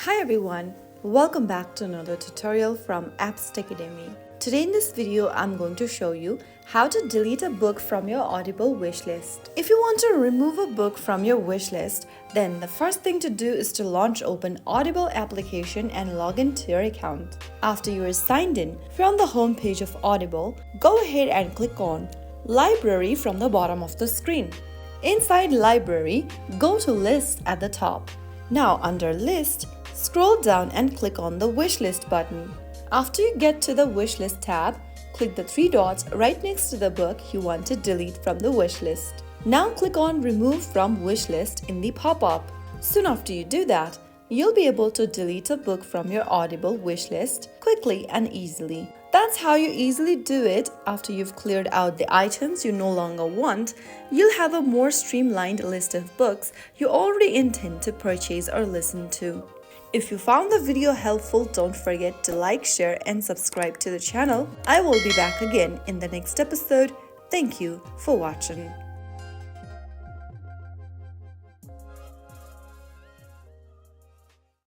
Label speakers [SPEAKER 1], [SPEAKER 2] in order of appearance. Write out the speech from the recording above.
[SPEAKER 1] Hi everyone, welcome back to another tutorial from Apps Academy. Today in this video, I'm going to show you how to delete a book from your Audible wishlist. If you want to remove a book from your wishlist, then the first thing to do is to launch open Audible application and log into your account. After you are signed in, from the home page of Audible, go ahead and click on Library from the bottom of the screen. Inside Library, go to List at the top. Now under List, scroll down and click on the Wishlist button. After you get to the Wishlist tab, click the three dots right next to the book you want to delete from the wishlist. Now click on Remove from Wishlist in the pop-up. Soon after you do that, you'll be able to delete a book from your Audible wishlist quickly and easily. That's how you easily do it. After you've cleared out the items you no longer want, you'll have a more streamlined list of books you already intend to purchase or listen to. If you found the video helpful, don't forget to like, share and subscribe to the channel. I will be back again in the next episode. Thank you for watching.